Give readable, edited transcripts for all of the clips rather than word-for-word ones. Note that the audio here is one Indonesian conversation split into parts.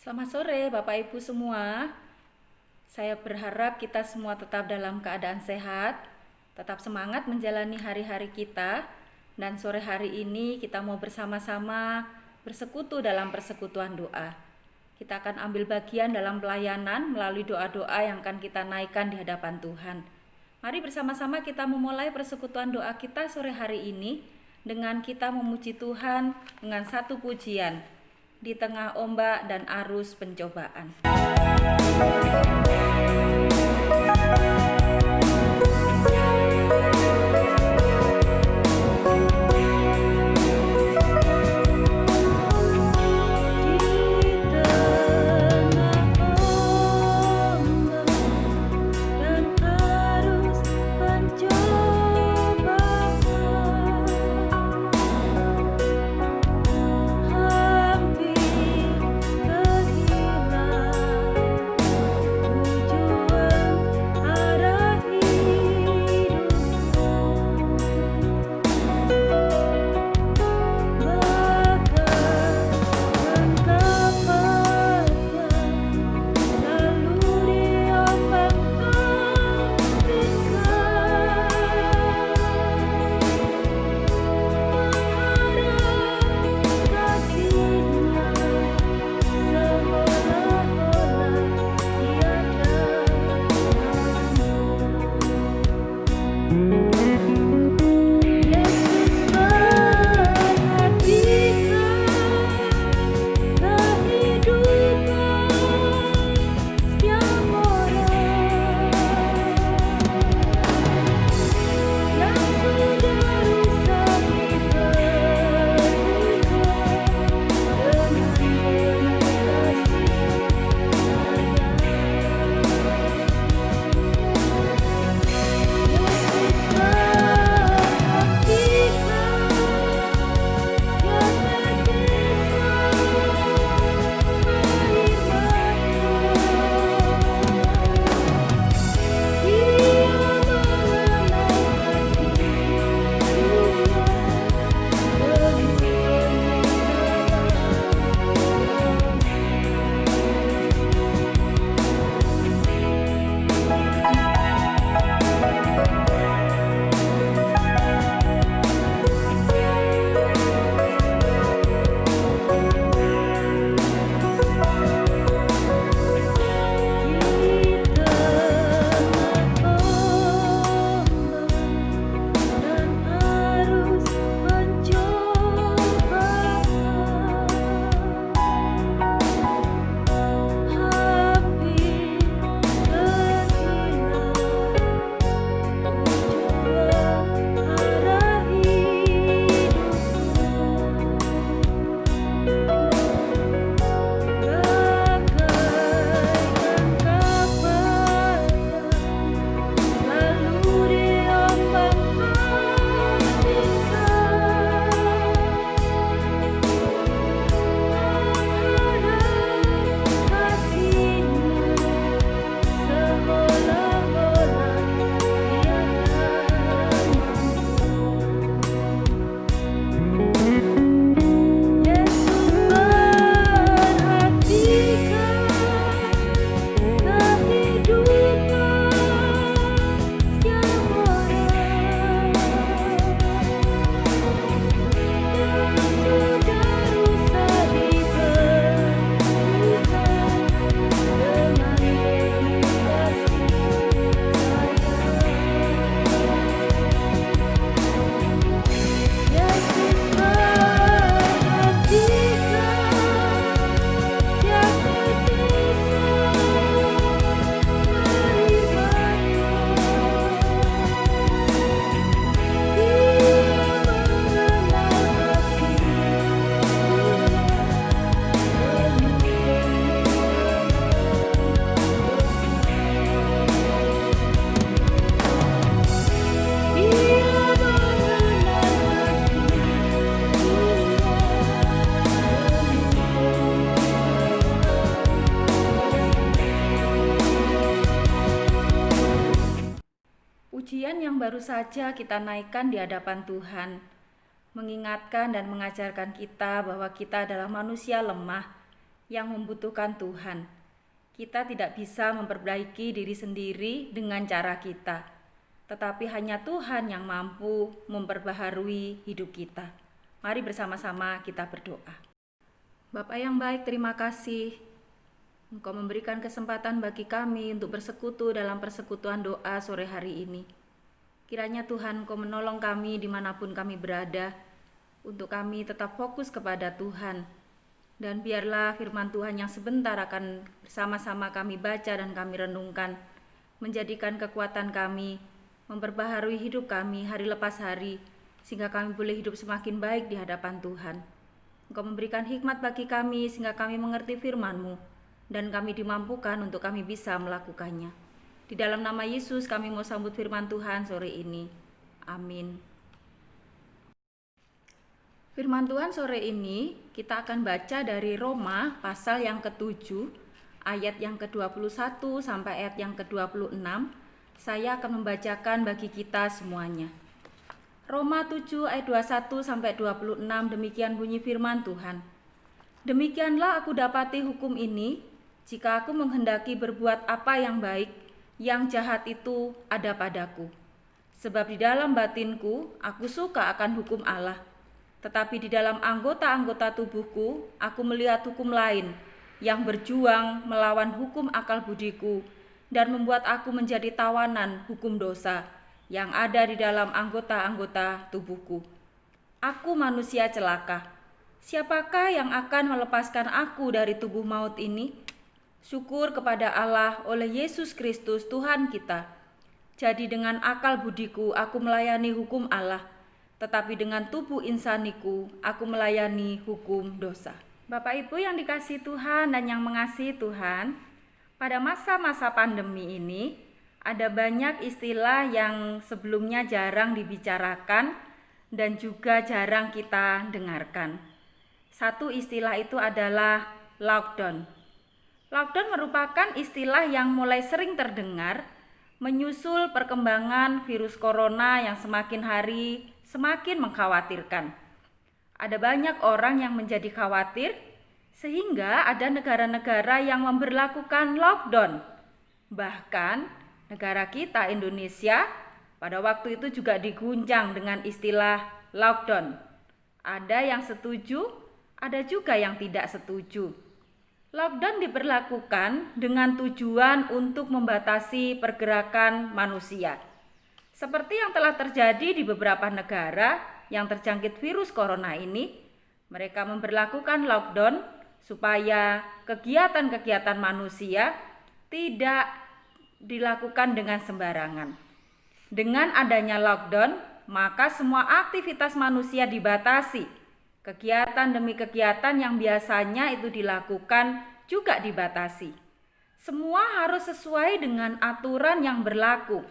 Selamat sore Bapak Ibu semua. Saya berharap kita semua tetap dalam keadaan sehat, tetap semangat menjalani hari-hari kita, dan sore hari ini kita mau bersama-sama bersekutu dalam persekutuan doa. Kita akan ambil bagian dalam pelayanan melalui doa-doa yang akan kita naikkan di hadapan Tuhan. Mari bersama-sama kita memulai persekutuan doa kita sore hari ini dengan kita memuji Tuhan dengan satu pujian di tengah ombak dan arus pencobaan. Pujian yang baru saja kita naikkan di hadapan Tuhan, mengingatkan dan mengajarkan kita bahwa kita adalah manusia lemah yang membutuhkan Tuhan. Kita tidak bisa memperbaiki diri sendiri dengan cara kita, tetapi hanya Tuhan yang mampu memperbaharui hidup kita. Mari bersama-sama kita berdoa. Bapa yang baik, terima kasih Engkau memberikan kesempatan bagi kami untuk bersekutu dalam persekutuan doa sore hari ini. Kiranya Tuhan Engkau menolong kami dimanapun kami berada, untuk kami tetap fokus kepada Tuhan. Dan biarlah firman Tuhan yang sebentar akan bersama-sama kami baca dan kami renungkan, menjadikan kekuatan kami, memperbaharui hidup kami hari lepas hari, sehingga kami boleh hidup semakin baik di hadapan Tuhan. Engkau memberikan hikmat bagi kami sehingga kami mengerti firman-Mu, dan kami dimampukan untuk kami bisa melakukannya. Di dalam nama Yesus kami mau sambut firman Tuhan sore ini. Amin. Firman Tuhan sore ini kita akan baca dari Roma pasal yang ke-7, ayat yang ke-21 sampai ayat yang ke-26. Saya akan membacakan bagi kita semuanya. Roma 7 ayat 21 sampai 26, demikian bunyi firman Tuhan. Demikianlah aku dapati hukum ini, jika aku menghendaki berbuat apa yang baik, yang jahat itu ada padaku. Sebab di dalam batinku aku suka akan hukum Allah. Tetapi di dalam anggota-anggota tubuhku, aku melihat hukum lain yang berjuang melawan hukum akal budiku dan membuat aku menjadi tawanan hukum dosa yang ada di dalam anggota-anggota tubuhku. Aku manusia celaka. Siapakah yang akan melepaskan aku dari tubuh maut ini? Syukur kepada Allah oleh Yesus Kristus Tuhan kita. Jadi dengan akal budiku aku melayani hukum Allah, tetapi dengan tubuh insaniku aku melayani hukum dosa. Bapak Ibu yang dikasihi Tuhan dan yang mengasihi Tuhan, pada masa-masa pandemi ini ada banyak istilah yang sebelumnya jarang dibicarakan dan juga jarang kita dengarkan. Satu istilah itu adalah lockdown. Lockdown merupakan istilah yang mulai sering terdengar menyusul perkembangan virus corona yang semakin hari semakin mengkhawatirkan. Ada banyak orang yang menjadi khawatir sehingga ada negara-negara yang memberlakukan lockdown. Bahkan negara kita Indonesia pada waktu itu juga diguncang dengan istilah lockdown. Ada yang setuju, ada juga yang tidak setuju. Lockdown diberlakukan dengan tujuan untuk membatasi pergerakan manusia. Seperti yang telah terjadi di beberapa negara yang terjangkit virus corona ini, mereka memberlakukan lockdown supaya kegiatan-kegiatan manusia tidak dilakukan dengan sembarangan. Dengan adanya lockdown, maka semua aktivitas manusia dibatasi. Kegiatan demi kegiatan yang biasanya itu dilakukan juga dibatasi. Semua harus sesuai dengan aturan yang berlaku.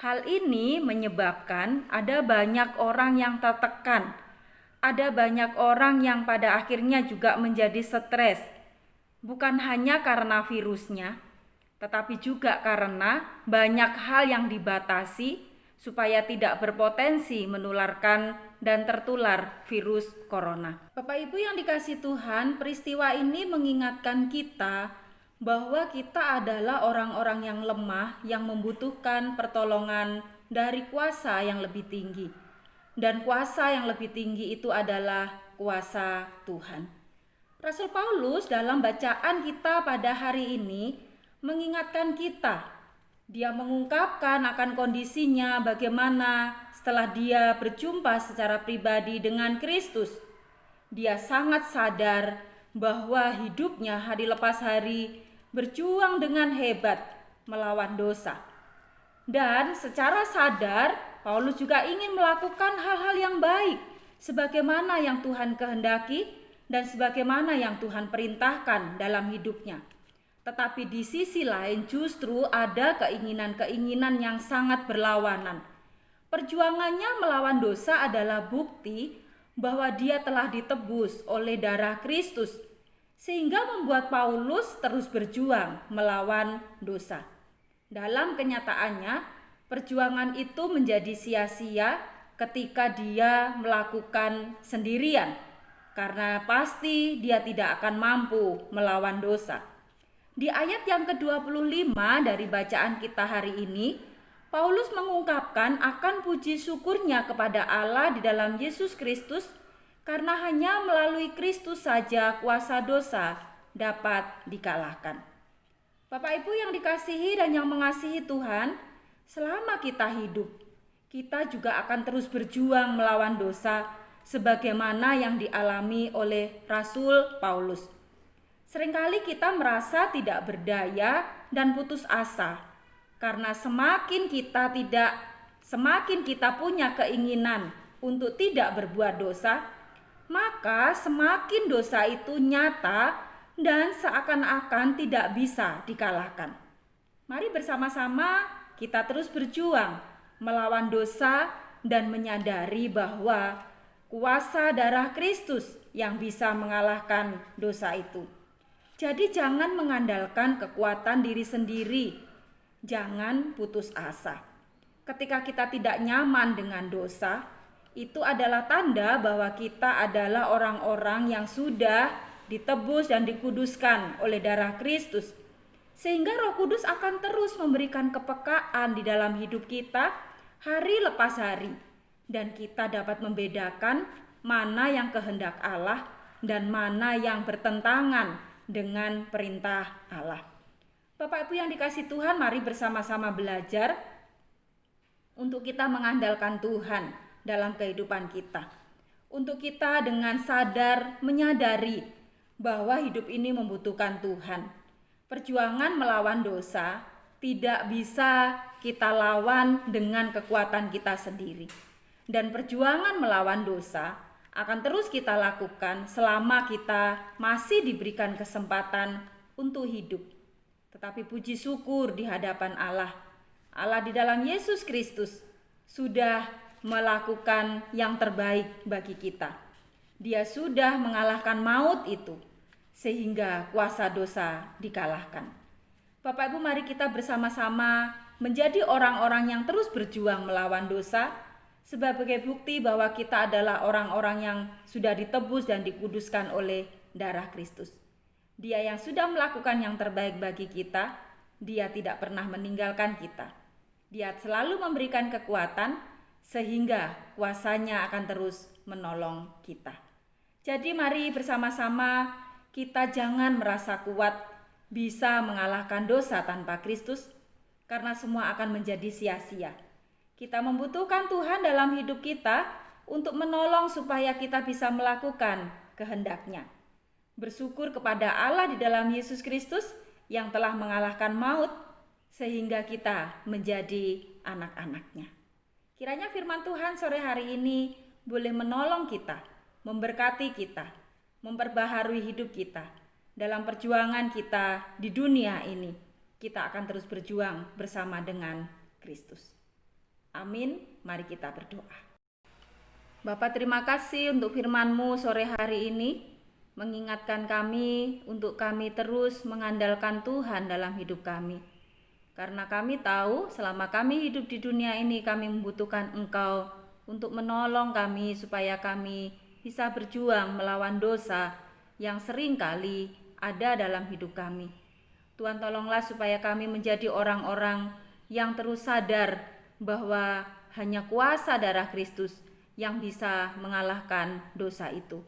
Hal ini menyebabkan ada banyak orang yang tertekan. Ada banyak orang yang pada akhirnya juga menjadi stres. Bukan hanya karena virusnya, tetapi juga karena banyak hal yang dibatasi supaya tidak berpotensi menularkan dan tertular virus corona. Bapak Ibu yang dikasihi Tuhan, peristiwa ini mengingatkan kita bahwa kita adalah orang-orang yang lemah yang membutuhkan pertolongan dari kuasa yang lebih tinggi. Dan kuasa yang lebih tinggi itu adalah kuasa Tuhan. Rasul Paulus dalam bacaan kita pada hari ini mengingatkan kita. Dia mengungkapkan akan kondisinya bagaimana setelah dia berjumpa secara pribadi dengan Kristus. Dia sangat sadar bahwa hidupnya hari lepas hari berjuang dengan hebat melawan dosa. Dan secara sadar, Paulus juga ingin melakukan hal-hal yang baik sebagaimana yang Tuhan kehendaki dan sebagaimana yang Tuhan perintahkan dalam hidupnya. Tetapi di sisi lain justru ada keinginan-keinginan yang sangat berlawanan. Perjuangannya melawan dosa adalah bukti bahwa dia telah ditebus oleh darah Kristus, sehingga membuat Paulus terus berjuang melawan dosa. Dalam kenyataannya, perjuangan itu menjadi sia-sia ketika dia melakukan sendirian. karena pasti dia tidak akan mampu melawan dosa. Di ayat yang ke-25 dari bacaan kita hari ini, Paulus mengungkapkan akan puji syukurnya kepada Allah di dalam Yesus Kristus karena hanya melalui Kristus saja kuasa dosa dapat dikalahkan. Bapak Ibu yang dikasihi dan yang mengasihi Tuhan, selama kita hidup, kita juga akan terus berjuang melawan dosa sebagaimana yang dialami oleh Rasul Paulus. Seringkali kita merasa tidak berdaya dan putus asa karena semakin kita punya keinginan untuk tidak berbuat dosa, maka semakin dosa itu nyata dan seakan-akan tidak bisa dikalahkan. Mari bersama-sama kita terus berjuang melawan dosa dan menyadari bahwa kuasa darah Kristus yang bisa mengalahkan dosa itu. Jadi jangan mengandalkan kekuatan diri sendiri. Jangan putus asa. Ketika kita tidak nyaman dengan dosa, itu adalah tanda bahwa kita adalah orang-orang yang sudah ditebus dan dikuduskan oleh darah Kristus. Sehingga Roh Kudus akan terus memberikan kepekaan di dalam hidup kita hari lepas hari. Dan kita dapat membedakan mana yang kehendak Allah dan mana yang bertentangan dengan perintah Allah. Bapak Ibu yang dikasihi Tuhan, mari bersama-sama belajar untuk kita mengandalkan Tuhan dalam kehidupan kita. Untuk kita dengan sadar menyadari bahwa hidup ini membutuhkan Tuhan. Perjuangan melawan dosa tidak bisa kita lawan dengan kekuatan kita sendiri. Dan perjuangan melawan dosa akan terus kita lakukan selama kita masih diberikan kesempatan untuk hidup. Tetapi puji syukur di hadapan Allah. Allah di dalam Yesus Kristus sudah melakukan yang terbaik bagi kita. Dia sudah mengalahkan maut itu sehingga kuasa dosa dikalahkan. Bapak Ibu, mari kita bersama-sama menjadi orang-orang yang terus berjuang melawan dosa sebagai bukti bahwa kita adalah orang-orang yang sudah ditebus dan dikuduskan oleh darah Kristus. Dia yang sudah melakukan yang terbaik bagi kita, dia tidak pernah meninggalkan kita. Dia selalu memberikan kekuatan sehingga kuasanya akan terus menolong kita. Jadi mari bersama-sama kita jangan merasa kuat bisa mengalahkan dosa tanpa Kristus, karena semua akan menjadi sia-sia. Kita membutuhkan Tuhan dalam hidup kita untuk menolong supaya kita bisa melakukan kehendak-Nya. Bersyukur kepada Allah di dalam Yesus Kristus yang telah mengalahkan maut sehingga kita menjadi anak-anak-Nya. Kiranya firman Tuhan sore hari ini boleh menolong kita, memberkati kita, memperbaharui hidup kita. Dalam perjuangan kita di dunia ini, kita akan terus berjuang bersama dengan Kristus. Amin, mari kita berdoa. Bapa, terima kasih untuk firman-Mu sore hari ini, mengingatkan kami untuk kami terus mengandalkan Tuhan dalam hidup kami. Karena kami tahu selama kami hidup di dunia ini kami membutuhkan Engkau untuk menolong kami supaya kami bisa berjuang melawan dosa yang sering kali ada dalam hidup kami. Tuhan, tolonglah supaya kami menjadi orang-orang yang terus sadar bahwa hanya kuasa darah Kristus yang bisa mengalahkan dosa itu.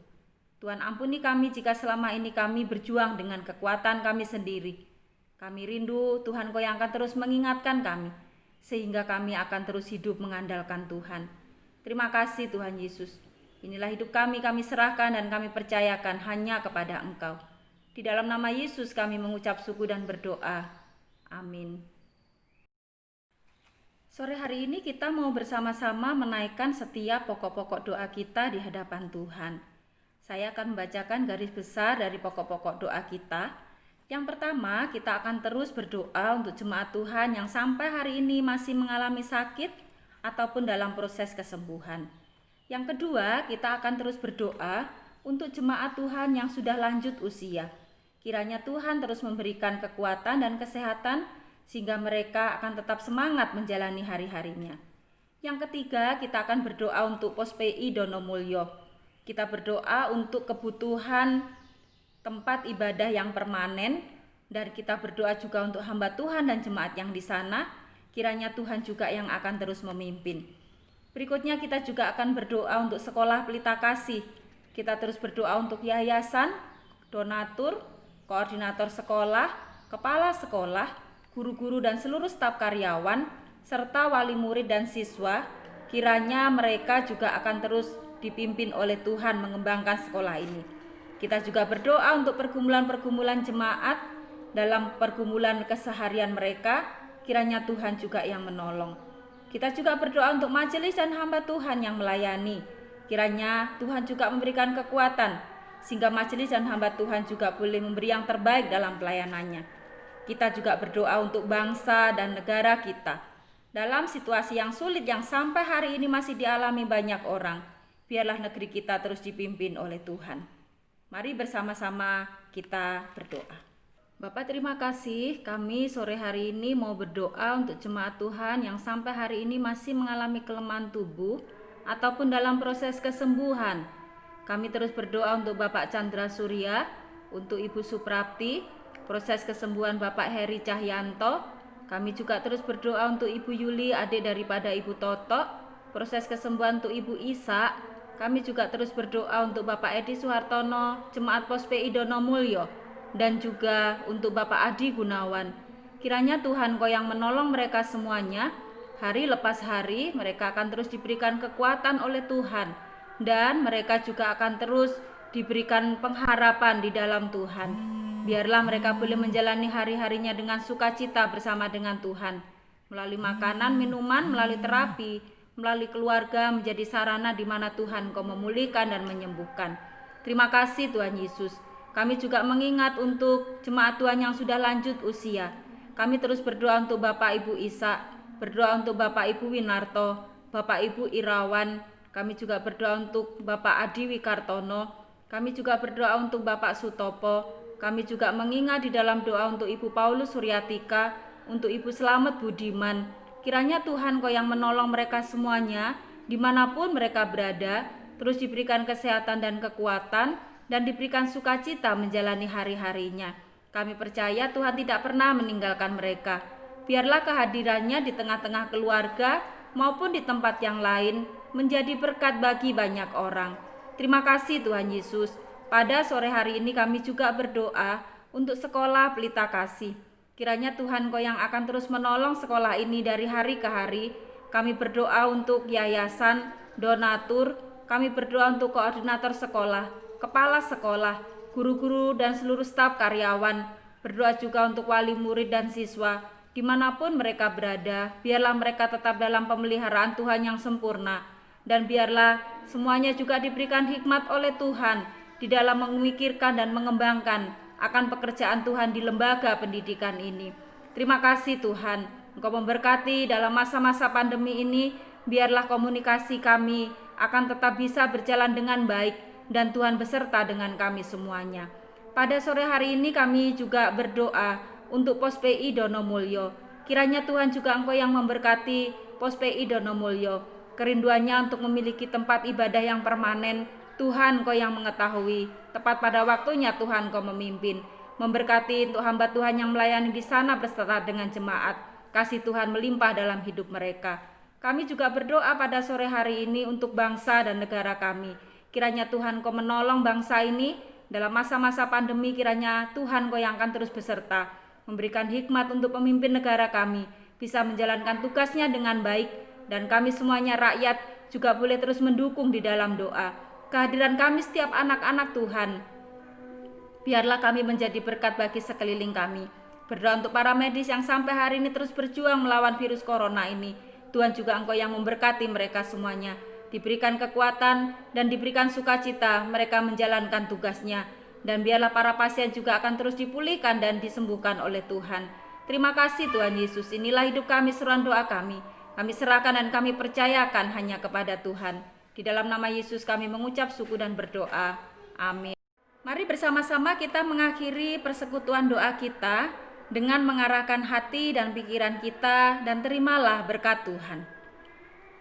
Tuhan, ampuni kami jika selama ini kami berjuang dengan kekuatan kami sendiri. Kami rindu Tuhan Kau yang akan terus mengingatkan kami, sehingga kami akan terus hidup mengandalkan Tuhan. Terima kasih Tuhan Yesus. Inilah hidup kami serahkan dan kami percayakan hanya kepada Engkau. Di dalam nama Yesus kami mengucap syukur dan berdoa. Amin. Sore hari ini kita mau bersama-sama menaikkan setiap pokok-pokok doa kita di hadapan Tuhan. Saya akan membacakan garis besar dari pokok-pokok doa kita. Yang pertama, kita akan terus berdoa untuk jemaat Tuhan yang sampai hari ini masih mengalami sakit ataupun dalam proses kesembuhan. Yang kedua, kita akan terus berdoa untuk jemaat Tuhan yang sudah lanjut usia. Kiranya Tuhan terus memberikan kekuatan dan kesehatan sehingga mereka akan tetap semangat menjalani hari-harinya. Yang ketiga, kita akan berdoa untuk Pos PI Donomulyo Kita berdoa untuk kebutuhan tempat ibadah yang permanen, dan kita berdoa juga untuk hamba Tuhan dan jemaat yang di sana. Kiranya Tuhan juga yang akan terus memimpin. Berikutnya kita juga akan berdoa untuk sekolah Pelita Kasih. Kita terus berdoa untuk yayasan, donatur, koordinator sekolah, kepala sekolah, guru-guru dan seluruh staf karyawan, serta wali murid dan siswa. Kiranya mereka juga akan terus dipimpin oleh Tuhan mengembangkan sekolah ini. Kita juga berdoa untuk pergumulan-pergumulan jemaat dalam pergumulan keseharian mereka. Kiranya Tuhan juga yang menolong. Kita juga berdoa untuk majelis dan hamba Tuhan yang melayani. Kiranya Tuhan juga memberikan kekuatan sehingga majelis dan hamba Tuhan juga boleh memberi yang terbaik dalam pelayanannya. Kita juga berdoa untuk bangsa dan negara kita. Dalam situasi yang sulit yang sampai hari ini masih dialami banyak orang, biarlah negeri kita terus dipimpin oleh Tuhan. Mari bersama-sama kita berdoa. Bapak, terima kasih. Kami sore hari ini mau berdoa untuk jemaat Tuhan yang sampai hari ini masih mengalami kelemahan tubuh ataupun dalam proses kesembuhan. Kami terus berdoa untuk Bapak Chandra Surya, untuk Ibu Suprapti, proses kesembuhan Bapak Heri Cahyanto. Kami juga terus berdoa untuk Ibu Yuli, adik daripada Ibu Toto, proses kesembuhan untuk Ibu Isa. Kami juga terus berdoa untuk Bapak Edi Suhartono, Jemaat Pos PI Donomulyo, dan juga untuk Bapak Adi Gunawan. Kiranya Tuhan Kau yang menolong mereka semuanya. Hari lepas hari mereka akan terus diberikan kekuatan oleh Tuhan, dan mereka juga akan terus diberikan pengharapan di dalam Tuhan. Biarlah mereka boleh menjalani hari-harinya dengan sukacita bersama dengan Tuhan, melalui makanan, minuman, melalui terapi, melalui keluarga, menjadi sarana di mana Tuhan Kau memulihkan dan menyembuhkan. Terima kasih Tuhan Yesus. Kami juga mengingat untuk jemaat Tuhan yang sudah lanjut usia. Kami terus berdoa untuk Bapak Ibu Isa, berdoa untuk Bapak Ibu Winarto, Bapak Ibu Irawan. Kami juga berdoa untuk Bapak Adi Wikartono. Kami juga berdoa untuk Bapak Sutopo. Kami juga mengingat di dalam doa untuk Ibu Paulus Suryatika, untuk Ibu Slamet Budiman. Kiranya Tuhan Kau yang menolong mereka semuanya, dimanapun mereka berada, terus diberikan kesehatan dan kekuatan, dan diberikan sukacita menjalani hari-harinya. Kami percaya Tuhan tidak pernah meninggalkan mereka. Biarlah kehadirannya di tengah-tengah keluarga maupun di tempat yang lain menjadi berkat bagi banyak orang. Terima kasih Tuhan Yesus. Pada sore hari ini kami juga berdoa untuk sekolah Pelita Kasih. Kiranya Tuhan Kau yang akan terus menolong sekolah ini dari hari ke hari. Kami berdoa untuk yayasan, donatur. Kami berdoa untuk koordinator sekolah, kepala sekolah, guru-guru dan seluruh staf karyawan. Berdoa juga untuk wali murid dan siswa, dimanapun mereka berada. Biarlah mereka tetap dalam pemeliharaan Tuhan yang sempurna, dan biarlah semuanya juga diberikan hikmat oleh Tuhan di dalam memikirkan dan mengembangkan akan pekerjaan Tuhan di lembaga pendidikan ini. Terima kasih Tuhan, Engkau memberkati dalam masa-masa pandemi ini. Biarlah komunikasi kami akan tetap bisa berjalan dengan baik, dan Tuhan beserta dengan kami semuanya. Pada sore hari ini kami juga berdoa untuk Pos PI Donomulyo. Kiranya Tuhan juga Engkau yang memberkati Pos PI Donomulyo. Kerinduannya untuk memiliki tempat ibadah yang permanen, Tuhan Engkau yang mengetahui. Tepat pada waktunya Tuhan Engkau memimpin. Memberkati untuk hamba Tuhan yang melayani di sana beserta dengan jemaat. Kasih Tuhan melimpah dalam hidup mereka. Kami juga berdoa pada sore hari ini untuk bangsa dan negara kami. Kiranya Tuhan Kau menolong bangsa ini dalam masa-masa pandemi. Kiranya Tuhan Kau yang akan terus beserta, memberikan hikmat untuk pemimpin negara kami bisa menjalankan tugasnya dengan baik, dan kami semuanya rakyat juga boleh terus mendukung di dalam doa. Kehadiran kami setiap anak-anak Tuhan, biarlah kami menjadi berkat bagi sekeliling kami. Berdoa untuk para medis yang sampai hari ini terus berjuang melawan virus corona ini. Tuhan juga Engkau yang memberkati mereka semuanya, diberikan kekuatan dan diberikan sukacita mereka menjalankan tugasnya. Dan biarlah para pasien juga akan terus dipulihkan dan disembuhkan oleh Tuhan. Terima kasih Tuhan Yesus. Inilah hidup kami, seruan doa kami. Kami serahkan dan kami percayakan hanya kepada Tuhan. Di dalam nama Yesus kami mengucap syukur dan berdoa. Amin. Mari bersama-sama kita mengakhiri persekutuan doa kita dengan mengarahkan hati dan pikiran kita, dan terimalah berkat Tuhan.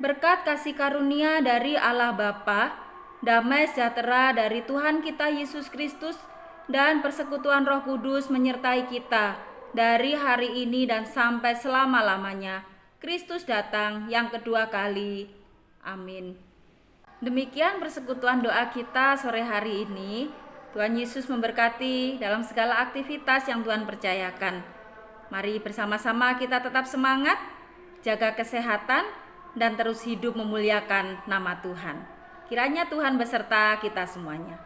Berkat kasih karunia dari Allah Bapa damai sejahtera dari Tuhan kita Yesus Kristus, dan persekutuan Roh Kudus menyertai kita dari hari ini dan sampai selama-lamanya. Kristus datang yang kedua kali. Amin. Demikian persekutuan doa kita sore hari ini. Tuhan Yesus memberkati dalam segala aktivitas yang Tuhan percayakan. Mari bersama-sama kita tetap semangat, jaga kesehatan, dan terus hidup memuliakan nama Tuhan. Kiranya Tuhan beserta kita semuanya.